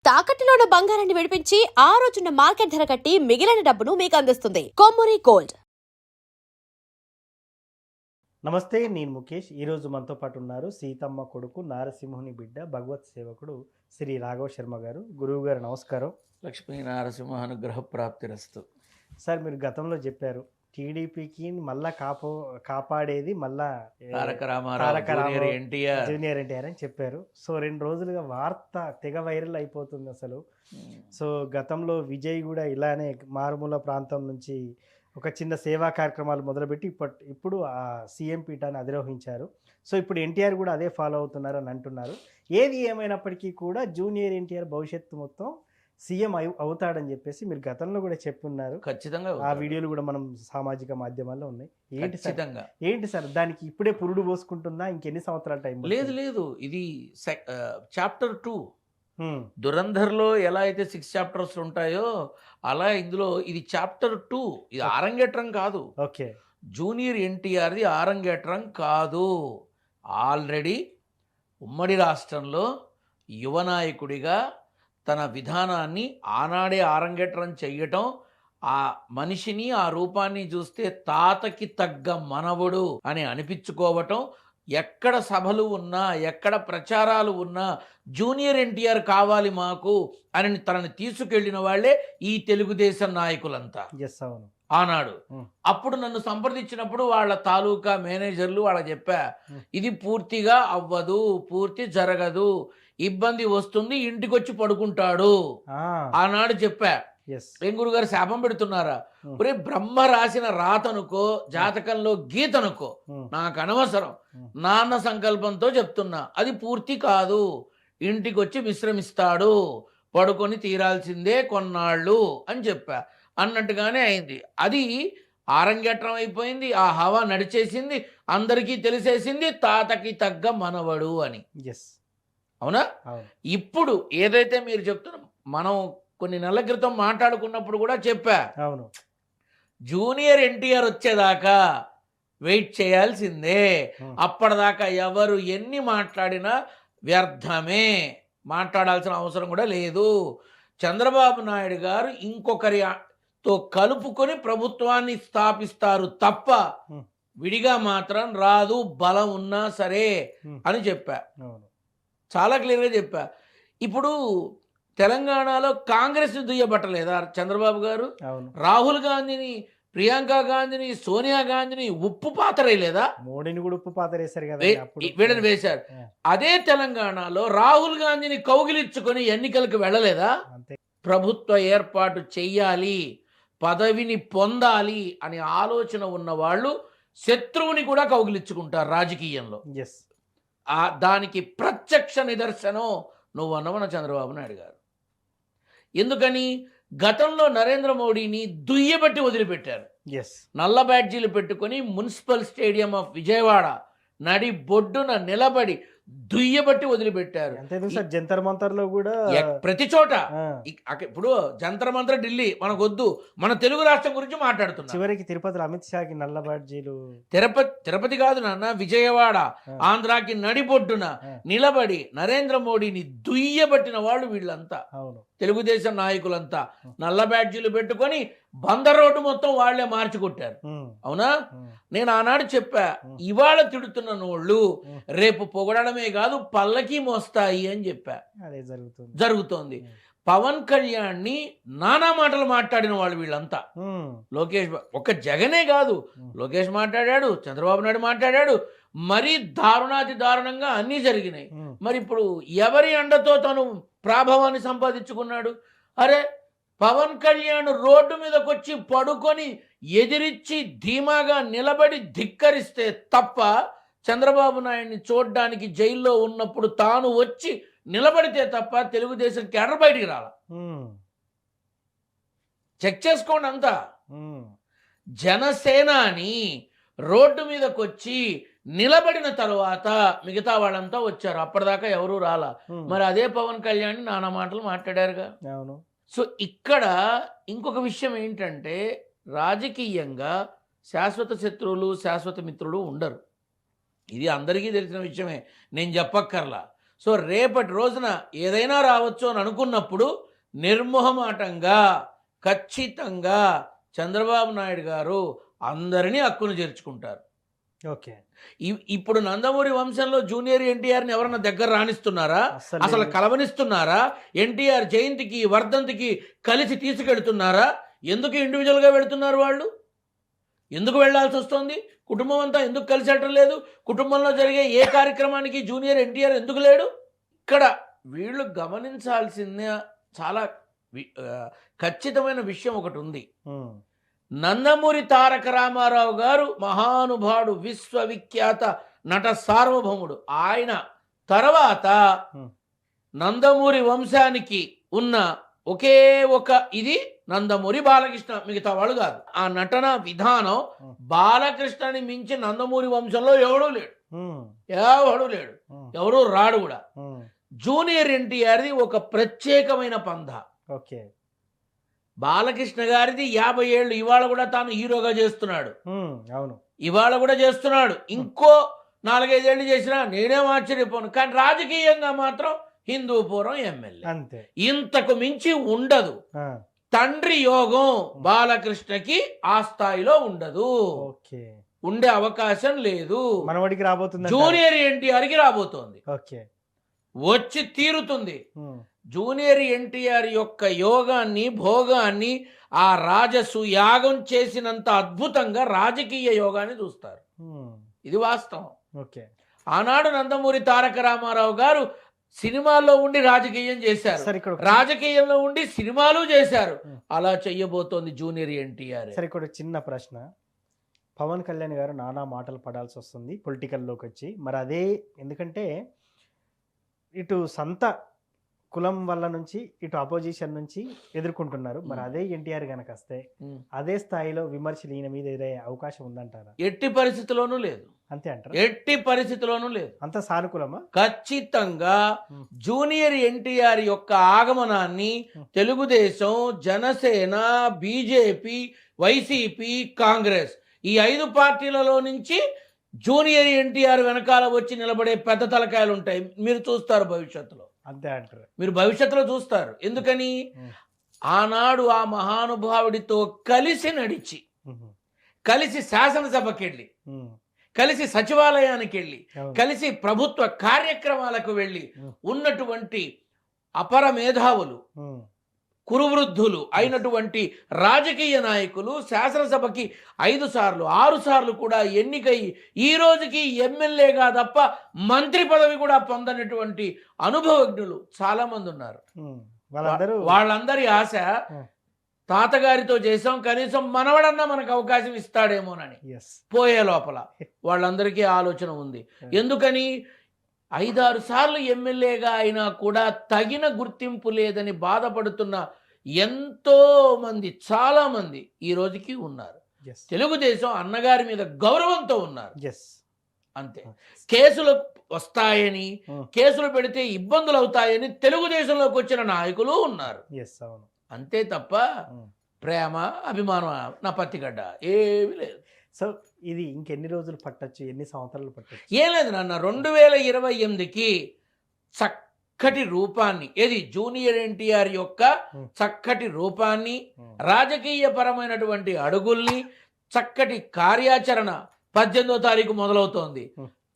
తాకట్టులో ఉన్న బంగారాన్ని విడిపించి ఆ రోజున్న మార్కెట్ ధర కట్టి మిగిలిన డబ్బును మీకు అందిస్తుంది కొమ్మూరి గోల్డ్. నమస్తే, నేను ముఖేష్. ఈరోజు మనతో పాటు ఉన్నారు సీతమ్మ కొడుకు నారసింహుని బిడ్డ భగవత్ సేవకుడు శ్రీ రాఘవ శర్మ గారు. గురువు గారు నమస్కారం. లక్ష్మీ నారసింహ అనుగ్రహ ప్రాప్తిరస్తు. సార్, మీరు గతంలో చెప్పారు టీడీపీకి మళ్ళా కాపాడేది మళ్ళా తారక రామారావు జూనియర్ ఎన్టీఆర్ అని చెప్పారు. సో 2 రోజులుగా వార్త తెగ వైరల్ అయిపోతుంది అసలు. సో గతంలో విజయ్ కూడా ఇలానే మారుమూల ప్రాంతం నుంచి ఒక చిన్న సేవా కార్యక్రమాలు మొదలుపెట్టి ఇప్పుడు ఆ సీఎం పీఠాన్ని అధిరోహించారు. సో ఇప్పుడు ఎన్టీఆర్ కూడా అదే ఫాలో అవుతున్నారు అని అంటున్నారు. ఏది ఏమైనప్పటికీ కూడా జూనియర్ ఎన్టీఆర్ భవిష్యత్తు మొత్తం సీఎం అవుతాడని చెప్పేసి మీరు గతంలో కూడా చెప్పున్నారు. ఖచ్చితంగా ఆ వీడియోలు కూడా మనం సామాజిక మాధ్యమాల్లో ఉన్నాయి. ఖచ్చితంగా ఏంటి సార్, దానికి ఇప్పుడే పురుడు పోసుకుంటుందా? ఇంకెన్ని సంవత్సరాల టైం? లేదు, ఇది చాప్టర్ 2. దురంధర్లో ఎలా అయితే 6 చాప్టర్స్ ఉంటాయో అలా ఇందులో ఇది చాప్టర్ 2. ఇది ఆరంగేట్రం కాదు. ఓకే, జూనియర్ ఎన్టీఆర్ది ఆరంగేట్రం కాదు. ఆల్రెడీ ఉమ్మడి రాష్ట్రంలో యువ నాయకుడిగా తన విధానాన్ని ఆనాడే ఆరంగేట్రం చెయ్యటం, ఆ మనిషిని ఆ రూపాన్ని చూస్తే తాతకి తగ్గ మనవడు అని అనిపించుకోవటం, ఎక్కడ సభలు ఉన్నా ఎక్కడ ప్రచారాలు ఉన్నా జూనియర్ ఎన్టీఆర్ కావాలి మాకు అని తనని తీసుకెళ్లిన వాళ్లే ఈ తెలుగుదేశం నాయకులంతా. ఆనాడు అప్పుడు నన్ను సంప్రదించినప్పుడు వాళ్ళ తాలూకా మేనేజర్లు వాళ్ళ చెప్పా, ఇది పూర్తిగా అవ్వదు, పూర్తి జరగదు, ఇబ్బంది వస్తుంది, ఇంటికి వచ్చి పడుకుంటాడు ఆనాడు చెప్పా. ఏం గురుగారు శాపం పెడుతున్నారా? ఒరే, బ్రహ్మ రాసిన రాతనుకో జాతకంలో గీతనుకో నాకు అనవసరం, నాన్న సంకల్పంతో చెప్తున్నా, అది పూర్తి కాదు, ఇంటికి వచ్చి విశ్రమిస్తాడు, పడుకొని తీరాల్సిందే కొన్నాళ్ళు అని చెప్పా. అన్నట్టుగానే అయింది. అది ఆరంగేట్రం అయిపోయింది, ఆ హవా నడిచేసింది, అందరికీ తెలిసేసింది తాతకి తగ్గ మనవడు అని. అవునా? ఇప్పుడు ఏదైతే మీరు చెప్తున్నా, మనం కొన్ని నెలల క్రితం మాట్లాడుకున్నప్పుడు కూడా చెప్పా, అవును, జూనియర్ ఎన్టీఆర్ వచ్చేదాకా వెయిట్ చేయాల్సిందే, అప్పటిదాకా ఎవరు ఎన్ని మాట్లాడినా వ్యర్థమే, మాట్లాడాల్సిన అవసరం కూడా లేదు. చంద్రబాబు నాయుడు గారు ఇంకొకరితో కలుపుకొని ప్రభుత్వాన్ని స్థాపిస్తారు తప్ప విడిగా మాత్రం రాదు, బలం ఉన్నా సరే అని చెప్పా. చాలా క్లియర్గా చెప్పా. ఇప్పుడు తెలంగాణలో కాంగ్రెస్ దుయ్యబట్టలేదా చంద్రబాబు గారు? రాహుల్ గాంధీని, ప్రియాంక గాంధీని, సోనియా గాంధీని ఉప్పు పాతరేయలేదా? మోడీని కూడా ఉప్పు పాతరేశారు కదా, వీళ్ళని వేశారు. అదే తెలంగాణలో రాహుల్ గాంధీని కౌగిలించుకొని ఎన్నికలకు వెళ్ళలేదా? ప్రభుత్వ ఏర్పాటు చెయ్యాలి, పదవిని పొందాలి అనే ఆలోచన ఉన్న వాళ్ళు శత్రువుని కూడా కౌగిలించుకుంటారు రాజకీయంలో. దానికి ప్రత్యక్ష నిదర్శనం నువ్వు అన్నవన చంద్రబాబు నాయుడు గారు. ఎందుకని? గతంలో నరేంద్ర మోడీని దుయ్యబట్టి వదిలిపెట్టారు. నల్ల బ్యాడ్జీలు పెట్టుకొని మున్సిపల్ స్టేడియం ఆఫ్ విజయవాడ నడి బొడ్డున నిలబడి దుయ్యబట్టి వదిలిపెట్టారు. జంతర్ మంతర్లో కూడా ప్రతి చోట. ఇప్పుడు జంతర్ మంతర్ ఢిల్లీ మనకు వద్దు, మన తెలుగు రాష్ట్రం గురించి మాట్లాడుతున్నాం. చివరికి తిరుపతిలో అమిత్ షాకి నల్ల బ్యాడ్జీలు. తిరుపతి కాదు నాన్న, విజయవాడ ఆంధ్రాకి నడిబొడ్డున నిలబడి నరేంద్ర మోడీని దుయ్యబట్టిన వాళ్ళు వీళ్ళంతా, తెలుగుదేశం నాయకులంతా. నల్ల బ్యాడ్జీలు పెట్టుకొని బందర్ రోడ్డు మొత్తం వాళ్లే మార్చికొట్టారు. అవునా? నేను ఆనాడు చెప్పా, ఇవాళ తిడుతున్న నోళ్ళు రేపు పొగడమే కాదు పల్లకి మోస్తాయి అని చెప్పా. జరుగుతోంది. పవన్ కళ్యాణ్ని నానా మాటలు మాట్లాడిన వాళ్ళు వీళ్ళంతా. లోకేష్, ఒక జగనే కాదు, లోకేష్ మాట్లాడాడు, చంద్రబాబు నాయుడు మాట్లాడాడు, మరీ దారుణాతి దారుణంగా అన్నీ జరిగినాయి. మరి ఇప్పుడు ఎవరి అండతో తను ప్రాభవాన్ని సంపాదించుకున్నాడు? అరే, పవన్ కళ్యాణ్ రోడ్డు మీదకి వచ్చి పడుకొని ఎదిరించి ధీమాగా నిలబడి ధిక్కరిస్తే తప్ప, చంద్రబాబు నాయుడిని చూడ్డానికి జైల్లో ఉన్నప్పుడు తాను వచ్చి నిలబడితే తప్ప తెలుగుదేశం కేడర్ బయటికి రాల. చెక్ చేసుకోండి అంతా. జనసేనాని రోడ్డు మీదకి వచ్చి నిలబడిన తరువాత మిగతా వాళ్ళంతా వచ్చారు, అప్పటిదాకా ఎవరూ రాలా. మరి అదే పవన్ కళ్యాణ్ నానా మాటలు మాట్లాడారుగా. సో ఇక్కడ ఇంకొక విషయం ఏంటంటే, రాజకీయంగా శాశ్వత శత్రువులు శాశ్వత మిత్రులు ఉండరు. ఇది అందరికీ తెలిసిన విషయమే, నేను చెప్పక్కర్లా. సో రేపటి రోజున ఏదైనా రావచ్చు అని అనుకున్నప్పుడు నిర్మోహమాటంగా ఖచ్చితంగా చంద్రబాబు నాయుడు గారు అందరినీ హక్కును చేర్చుకుంటారు. ఓకే. ఇప్పుడు నందమూరి వంశంలో జూనియర్ ఎన్టీఆర్ని ఎవరన్నా దగ్గర రాణిస్తున్నారా? అసలు కలవనిస్తున్నారా? ఎన్టీఆర్ జయంతికి వర్ధంతికి కలిసి తీసుకెళ్తున్నారా? ఎందుకు ఇండివిజువల్గా వెళుతున్నారు వాళ్ళు? ఎందుకు వెళ్లాల్సి వస్తుంది? కుటుంబం అంతా ఎందుకు కలిసి వెళ్ళటం లేదు? కుటుంబంలో జరిగే ఏ కార్యక్రమానికి జూనియర్ ఎన్టీఆర్ ఎందుకు లేడు? ఇక్కడ వీళ్ళు గమనించాల్సిన చాలా ఖచ్చితమైన విషయం ఒకటి ఉంది. నందమూరి తారక రామారావు గారు మహానుభావుడు, విశ్వవిఖ్యాత నట సార్వభౌముడు. ఆయన తర్వాత నందమూరి వంశానికి ఉన్న ఒకే ఒక ఇది నందమూరి బాలకృష్ణ, మిగతా వాళ్ళు కాదు. ఆ నటన విధానం బాలకృష్ణని మించి నందమూరి వంశంలో ఎవడూ లేడు, ఎవరు రాడు కూడా. జూనియర్ ఎన్టీఆర్ది ఒక ప్రత్యేకమైన పంథ. ఓకే. బాలకృష్ణ గారిది 50 ఏళ్ళు, ఇవాళ కూడా తాను హీరోగా చేస్తున్నాడు. అవును, ఇవాళ కూడా చేస్తున్నాడు. ఇంకో 4-5 ఏళ్ళు చేసినా నేనేం ఆశ్చర్యపోను. కానీ రాజకీయంగా మాత్రం హిందూపురం ఎమ్మెల్యే, అంతే. ఇంతకు మించి ఉండదు. తండ్రి యోగం బాలకృష్ణకి ఆ స్థాయిలో ఉండదు, ఉండే అవకాశం లేదు. మనవడికి రాబోతుంది, జూనియర్ ఎన్టీఆర్కి రాబోతోంది, వచ్చి తీరుతుంది. జూనియర్ ఎన్టీఆర్ యొక్క యోగాన్ని, భోగాన్ని ఆ రాజసు యాగం చేసినంత అద్భుతంగా రాజకీయ యోగాన్ని చూస్తారు. ఇది వాస్తవం. ఓకే. ఆనాడు నందమూరి తారక రామారావు గారు సినిమాల్లో ఉండి రాజకీయం చేశారు, రాజకీయంలో ఉండి సినిమాలు చేశారు. అలా చెయ్యబోతోంది జూనియర్ ఎన్టీఆర్. సరే, ఇక్కడ చిన్న ప్రశ్న. పవన్ కళ్యాణ్ గారు నానా మాటలు పడాల్సి వస్తుంది పొలిటికల్లోకి వచ్చి. మరి అదే, ఎందుకంటే ఇటు సొంత కులం వల్ల నుంచి ఇటు అపోజిషన్ నుంచి ఎదుర్కొంటున్నారు. మరి అదే ఎన్టీఆర్ కనుక వస్తే అదే స్థాయిలో విమర్శలు ఈయన మీద ఎదురయ్యే అవకాశం ఉందంటారా? ఎట్టి పరిస్థితిలోనూ లేదు. అంతే అంటారా? ఎట్టి పరిస్థితిలోనూ లేదు. అంత సానుకూలమా? ఖచ్చితంగా జూనియర్ ఎన్టీఆర్ యొక్క ఆగమనాన్ని తెలుగుదేశం, జనసేన, బీజేపీ, వైసీపీ, కాంగ్రెస్ ఈ 5 పార్టీలలో నుంచి జూనియర్ ఎన్టీఆర్ వెనకాల వచ్చి నిలబడే పెద్ద తలకాయలు ఉంటాయి. మీరు చూస్తారు భవిష్యత్తులో. అంతే అంటారు? మీరు భవిష్యత్తులో చూస్తారు. ఎందుకని? ఆనాడు ఆ మహానుభావుడితో కలిసి నడిచి, కలిసి శాసనసభకి వెళ్ళి, కలిసి సచివాలయానికి వెళ్ళి, కలిసి ప్రభుత్వ కార్యక్రమాలకు వెళ్ళి ఉన్నటువంటి అపర మేధావులు, కురువృద్ధులు అయినటువంటి రాజకీయ నాయకులు శాసనసభకి 5 సార్లు 6 సార్లు కూడా ఎన్నికై ఈ రోజుకి ఎమ్మెల్యేగా తప్ప మంత్రి పదవి కూడా పొందనటువంటి అనుభవజ్ఞులు చాలా మంది ఉన్నారు. వాళ్ళందరి ఆశ తాతగారితో చేసాం, కనీసం మనవడన్నా మనకు అవకాశం ఇస్తాడేమోనని. పోయే లోపల వాళ్ళందరికీ ఆలోచన ఉంది. ఎందుకని? 5-6 సార్లు ఎమ్మెల్యేగా అయినా కూడా తగిన గుర్తింపు లేదని బాధపడుతున్న ఎంతో మంది, చాలా మంది ఈ రోజుకి ఉన్నారు. తెలుగుదేశం అన్నగారి మీద గౌరవంతో ఉన్నారు, అంతే. కేసులు వస్తాయని, కేసులు పెడితే ఇబ్బందులు అవుతాయని తెలుగుదేశంలోకి వచ్చిన నాయకులు ఉన్నారు, అంతే తప్ప ప్రేమ, అభిమానం నా పత్తిగడ్డ ఏమీ లేదు. సో ఇది ఇంకెన్ని రోజులు పట్టచ్చు, ఎన్ని సంవత్సరాలు పట్టచ్చు? ఏం లేదు నాన్న, 2028కి చక్కటి రూపాన్ని, ఏది జూనియర్ ఎన్టీఆర్ యొక్క చక్కటి రూపాన్ని, రాజకీయ పరమైనటువంటి అడుగుల్ని, చక్కటి కార్యాచరణ 18వ తారీఖు మొదలవుతోంది.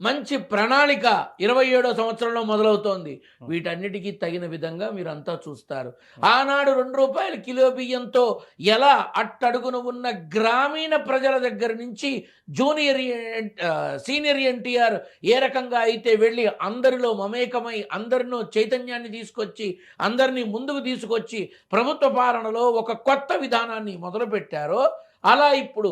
మంచి ప్రణాళిక 27వ సంవత్సరంలో మొదలవుతోంది. వీటన్నిటికీ తగిన విధంగా మీరంతా చూస్తారు. ఆనాడు 2 రూపాయల కిలో బియ్యంతో ఎలా అట్టడుగున ఉన్న గ్రామీణ ప్రజల దగ్గర నుంచి సీనియర్ ఎన్టీఆర్ ఏ రకంగా అయితే వెళ్ళి అందరిలో మమేకమై అందరిలో చైతన్యాన్ని తీసుకొచ్చి అందరినీ ముందుకు తీసుకొచ్చి ప్రభుత్వ పాలనలో ఒక కొత్త విధానాన్ని మొదలుపెట్టారో, అలా ఇప్పుడు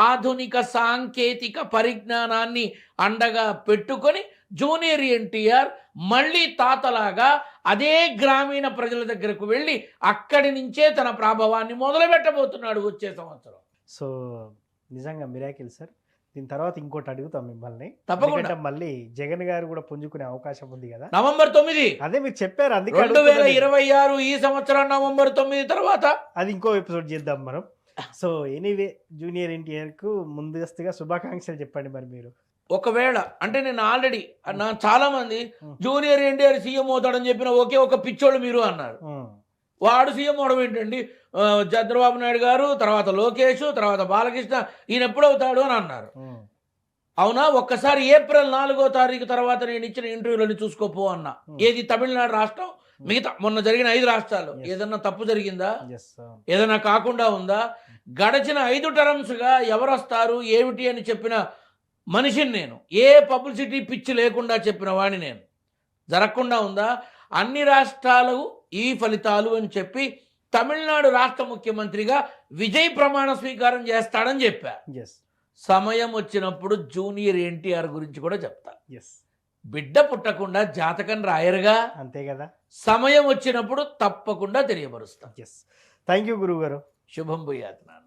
ఆధునిక సాంకేతిక పరిజ్ఞానాన్ని అండగా పెట్టుకొని జూనియర్ ఎన్టీఆర్ మళ్ళీ తాతలాగా అదే గ్రామీణ ప్రజల దగ్గరకు వెళ్ళి అక్కడి నుంచే తన ప్రభావాన్ని మొదలు పెట్టబోతున్నాడు వచ్చే సంవత్సరం. సో నిజంగా మిరాకిల్ సార్. దీని తర్వాత ఇంకోటి అడుగుతాం మిమ్మల్ని, తప్పకుండా. మళ్ళీ జగన్ గారు కూడా పుంజుకునే అవకాశం ఉంది కదా, నవంబర్ 9. అదే మీరు చెప్పారు, అందుకే 2026 ఈ సంవత్సరం నవంబర్ 9 తర్వాత అది ఇంకో ఎపిసోడ్ చేద్దాం మనం. సో ఎనీవే, జూనియర్ ఎన్టీఆర్ కు ముందస్తుగా శుభాకాంక్షలు చెప్పండి మరి మీరు. ఒకవేళ అంటే నేను ఆల్రెడీ నా చాలా మంది జూనియర్ ఎన్టీఆర్ సీఎం అవుతాడని చెప్పిన ఒకే ఒక పిచ్చోళ్ళు మీరు అన్నారు. వాడు సీఎం అవడం ఏంటండి, చంద్రబాబు నాయుడు గారు, తర్వాత లోకేష్, తర్వాత బాలకృష్ణ, ఈయన ఎప్పుడు అవుతాడు అని అన్నారు. అవునా, ఒక్కసారి ఏప్రిల్ 4వ తారీఖు తర్వాత నేను ఇచ్చిన ఇంటర్వ్యూలని చూసుకోపో అన్నా. ఏది తమిళనాడు రాష్ట్రం, మిగతా మొన్న జరిగిన 5 రాష్ట్రాలు ఏదన్నా తప్పు జరిగిందా, ఏదన్నా కాకుండా ఉందా? గడిచిన 5 టర్మ్స్గా ఎవరు వస్తారు ఏమిటి అని చెప్పిన మనిషిని నేను, ఏ పబ్లిసిటీ పిచ్చి లేకుండా చెప్పిన వాడిని నేను. జరగకుండా ఉందా? అన్ని రాష్ట్రాలు ఈ ఫలితాలు అని చెప్పి తమిళనాడు రాష్ట్ర ముఖ్యమంత్రిగా విజయ్ ప్రమాణ స్వీకారం చేస్తాడని చెప్పా. సమయం వచ్చినప్పుడు జూనియర్ ఎన్టీఆర్ గురించి కూడా చెప్తా. బిడ్డ పుట్టకుండా జాతకం రాయరుగా, అంతే కదా. సమయం వచ్చినప్పుడు తప్పకుండా తెలియపరుస్తా. థ్యాంక్ యూ గురువు గారు. శుభం భూయాత్ నాన్న.